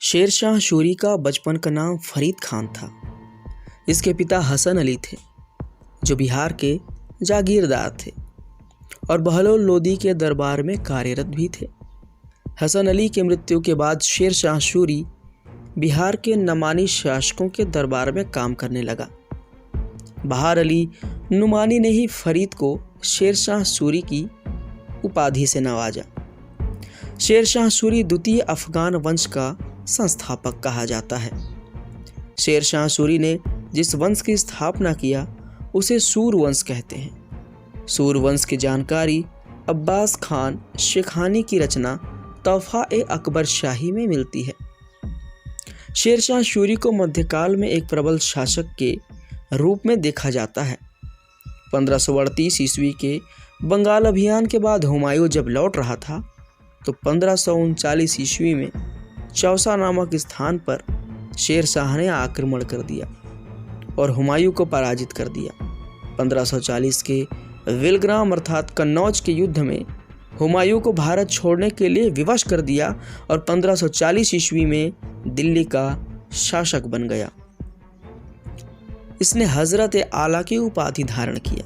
शेरशाह सूरी का बचपन का नाम फरीद खान था। इसके पिता हसन अली थे, जो बिहार के जागीरदार थे और बहलोल लोदी के दरबार में कार्यरत भी थे। हसन अली की मृत्यु के बाद शेरशाह सूरी बिहार के नमानी शासकों के दरबार में काम करने लगा। बहार अली नुमानी ने ही फरीद को शेरशाह सूरी की उपाधि से नवाजा। शेरशाह सूरी द्वितीय अफगान वंश का संस्थापक कहा जाता है। शेरशाह सूरी ने जिस वंश की स्थापना किया उसे सूर वंश कहते हैं। सूर वंश की जानकारी अब्बास खान शेखानी की रचना तोहफा-ए-अकबर शाही में मिलती है। शेरशाह सूरी को मध्यकाल में एक प्रबल शासक के रूप में देखा जाता है। 1538 ईस्वी के बंगाल अभियान के बाद हुमायूं जब लौट रहा था तो 1539 ईस्वी में चौसा नामक स्थान पर शेरशाह ने आक्रमण कर दिया और हुमायूं को पराजित कर दिया। 1540 के विलग्राम अर्थात कन्नौज के युद्ध में हुमायूं को भारत छोड़ने के लिए विवश कर दिया और 1540 ईस्वी में दिल्ली का शासक बन गया। इसने हजरत आला की उपाधि धारण किया।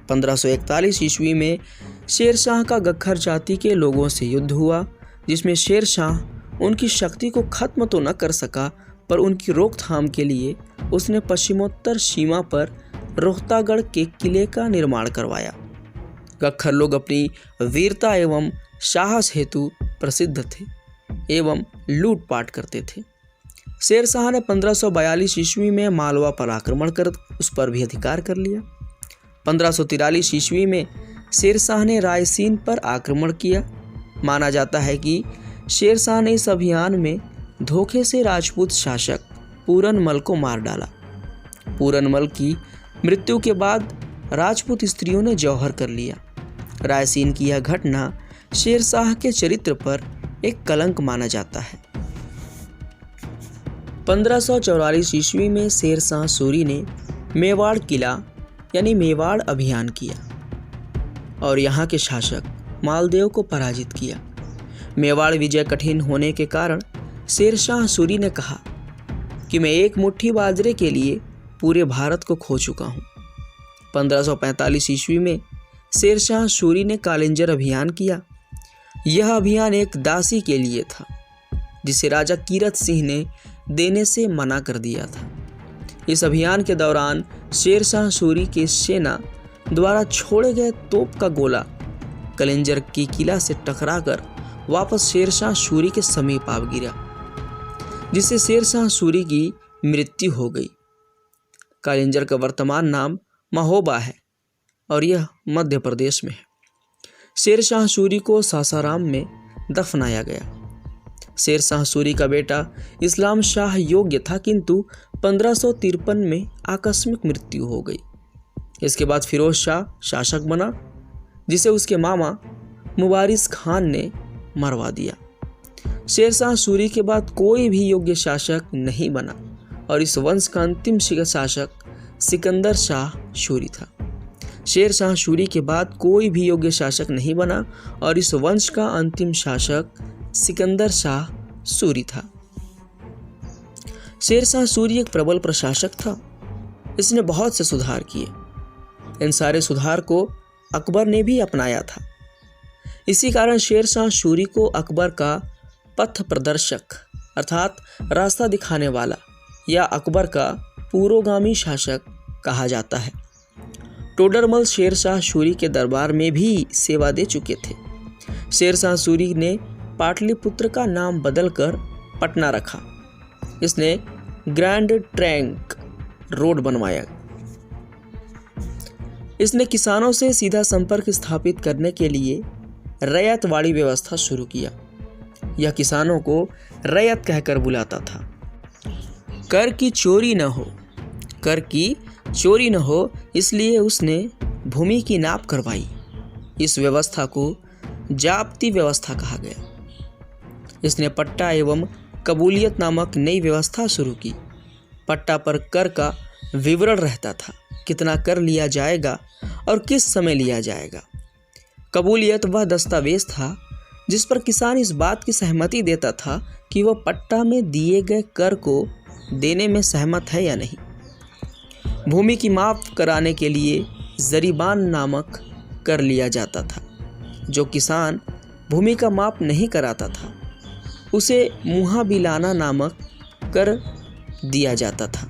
1541 ईस्वी में शेरशाह का गख्खर जाति के लोगों से युद्ध हुआ, जिसमें शेरशाह उनकी शक्ति को खत्म तो न कर सका, पर उनकी रोकथाम के लिए उसने पश्चिमोत्तर सीमा पर रोहतागढ़ के किले का निर्माण करवाया। गख्खर लोग अपनी वीरता एवं साहस हेतु प्रसिद्ध थे एवं लूटपाट करते थे। शेरशाह ने 1542 ईस्वी में मालवा पर आक्रमण कर उस पर भी अधिकार कर लिया। 1543 ईस्वी में शेरशाह ने रायसीन पर आक्रमण किया। माना जाता है कि शेरशाह ने इस अभियान में धोखे से राजपूत शासक पूरनमल को मार डाला। पूरनमल की मृत्यु के बाद राजपूत स्त्रियों ने जौहर कर लिया। रायसीन की यह घटना शेरशाह के चरित्र पर एक कलंक माना जाता है। 1544 ईस्वी में शेरशाह सूरी ने मेवाड़ किला यानी मेवाड़ अभियान किया और यहाँ के शासक मालदेव को पराजित किया। मेवाड़ विजय कठिन होने के कारण शेरशाह सूरी ने कहा कि मैं एक मुट्ठी बाजरे के लिए पूरे भारत को खो चुका हूँ। 1545 ईस्वी में शेरशाह सूरी ने कालिंजर अभियान किया। यह अभियान एक दासी के लिए था, जिसे राजा कीरत सिंह ने देने से मना कर दिया था। इस अभियान के दौरान शेरशाह सूरी की सेना द्वारा छोड़े गए तोप का गोला कालिंजर की किला से टकराकर वापस शेरशाह सूरी के समीप आ गिरा, जिससे शेरशाह सूरी की मृत्यु हो गई। कालिंजर का वर्तमान नाम महोबा है और यह मध्य प्रदेश में है। शेरशाह सूरी को सासाराम में दफनाया गया। शेरशाह सूरी का बेटा इस्लाम शाह योग्य था, किंतु 1553 में आकस्मिक मृत्यु हो गई। इसके बाद फिरोज शाह शासक बना, जिसे उसके मामा मुबारिस खान ने मरवा दिया। शेरशाह सूरी के बाद कोई भी योग्य शासक नहीं बना और इस वंश का अंतिम शासक सिकंदर शाह सूरी था। शेरशाह सूरी के बाद कोई भी योग्य शासक नहीं बना और इस वंश का अंतिम शासक सिकंदर शाह सूरी था। शेरशाह सूरी एक प्रबल प्रशासक था। इसने बहुत से सुधार किए। इन सारे सुधार को अकबर ने भी अपनाया था। इसी कारण शेरशाह सूरी को अकबर का पथ प्रदर्शक अर्थात रास्ता दिखाने वाला या अकबर का पुरोगामी शासक कहा जाता है। टोडरमल शेरशाह सूरी के दरबार में भी सेवा दे चुके थे। शेरशाह सूरी ने पाटलिपुत्र का नाम बदलकर पटना रखा। इसने ग्रैंड ट्रंक रोड बनवाया। इसने किसानों से सीधा संपर्क स्थापित करने के लिए रैयतवाड़ी व्यवस्था शुरू किया। यह किसानों को रैयत कहकर बुलाता था। कर की चोरी न हो, इसलिए उसने भूमि की नाप करवाई। इस व्यवस्था को जाब्ती व्यवस्था कहा गया। इसने पट्टा एवं कबूलियत नामक नई व्यवस्था शुरू की। पट्टा पर कर का विवरण रहता था, कितना कर लिया जाएगा और किस समय लिया जाएगा। कबूलियत वह दस्तावेज था जिस पर किसान इस बात की सहमति देता था कि वह पट्टा में दिए गए कर को देने में सहमत है या नहीं। भूमि की माप कराने के लिए जरीबान नामक कर लिया जाता था। जो किसान भूमि का माप नहीं कराता था उसे मुहाबिलाना नामक कर दिया जाता था,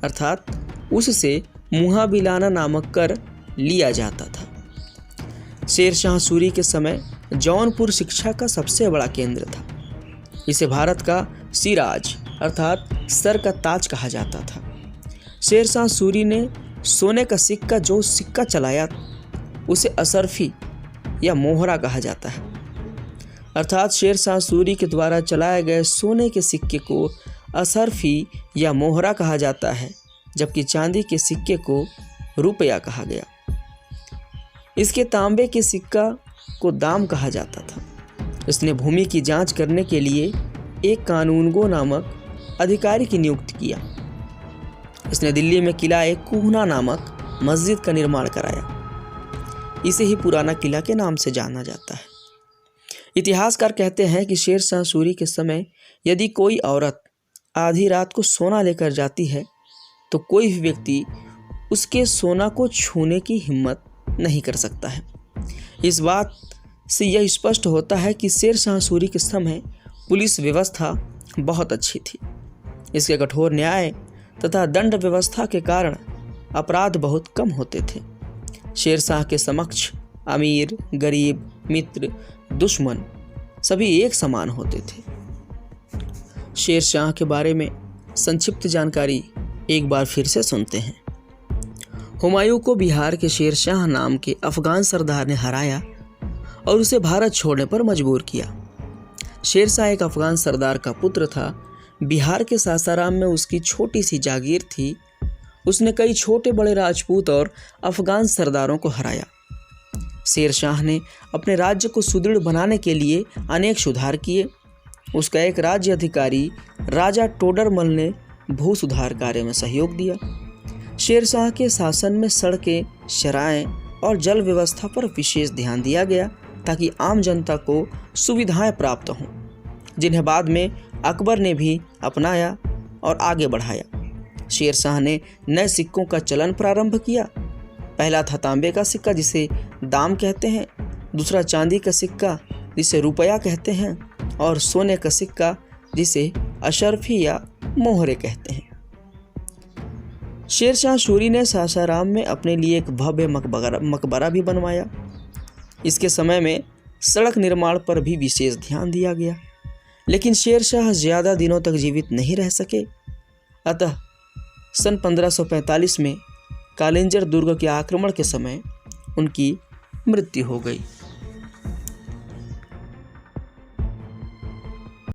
अर्थात उससे मुहाबिलाना नामक कर लिया जाता था। शेरशाह सूरी के समय जौनपुर शिक्षा का सबसे बड़ा केंद्र था। इसे भारत का सिराज अर्थात सर का ताज कहा जाता था। शेरशाह सूरी ने सोने का सिक्का चलाया उसे असरफी या मोहरा कहा जाता है, अर्थात शेरशाह सूरी के द्वारा चलाए गए सोने के सिक्के को असरफी या मोहरा कहा जाता है, जबकि चांदी के सिक्के को रुपया कहा गया। इसके तांबे के सिक्का को दाम कहा जाता था। इसने भूमि की जांच करने के लिए एक कानूनगो नामक अधिकारी की नियुक्ति किया। इसने दिल्ली में किला कुहना नामक मस्जिद का निर्माण कराया। इसे ही पुराना किला के नाम से जाना जाता है। इतिहासकार कहते हैं कि शेरशाह सूरी के समय यदि कोई औरत आधी रात को सोना लेकर जाती है तो कोई भी व्यक्ति उसके सोना को छूने की हिम्मत नहीं कर सकता है। इस बात से यह स्पष्ट होता है कि शेरशाह सूरी के समय पुलिस व्यवस्था बहुत अच्छी थी। इसके कठोर न्याय तथा दंड व्यवस्था के कारण अपराध बहुत कम होते थे। शेरशाह के समक्ष अमीर, गरीब, मित्र, दुश्मन सभी एक समान होते थे। शेरशाह के बारे में संक्षिप्त जानकारी एक बार फिर से सुनते हैं। हुमायूं को बिहार के शेरशाह नाम के अफगान सरदार ने हराया और उसे भारत छोड़ने पर मजबूर किया। शेरशाह एक अफगान सरदार का पुत्र था। बिहार के सासाराम में उसकी छोटी सी जागीर थी। उसने कई छोटे बड़े राजपूत और अफगान सरदारों को हराया। शेरशाह ने अपने राज्य को सुदृढ़ बनाने के लिए अनेक सुधार किए। उसका एक राज्य अधिकारी राजा टोडरमल ने भू सुधार कार्य में सहयोग दिया। शेरशाह के शासन में सड़कें, शराएं और जल व्यवस्था पर विशेष ध्यान दिया गया ताकि आम जनता को सुविधाएं प्राप्त हों, जिन्हें बाद में अकबर ने भी अपनाया और आगे बढ़ाया। शेरशाह ने नए सिक्कों का चलन प्रारंभ किया। पहला था तांबे का सिक्का जिसे दाम कहते हैं, दूसरा चांदी का सिक्का जिसे रुपया कहते हैं और सोने का सिक्का जिसे अशरफी या मोहरे कहते हैं। शेरशाह सूरी ने सासाराम में अपने लिए एक भव्य मकबरा भी बनवाया। इसके समय में सड़क निर्माण पर भी विशेष ध्यान दिया गया, लेकिन शेरशाह ज़्यादा दिनों तक जीवित नहीं रह सके। अतः सन 1545 में कालिंजर दुर्ग के आक्रमण के समय उनकी मृत्यु हो गई।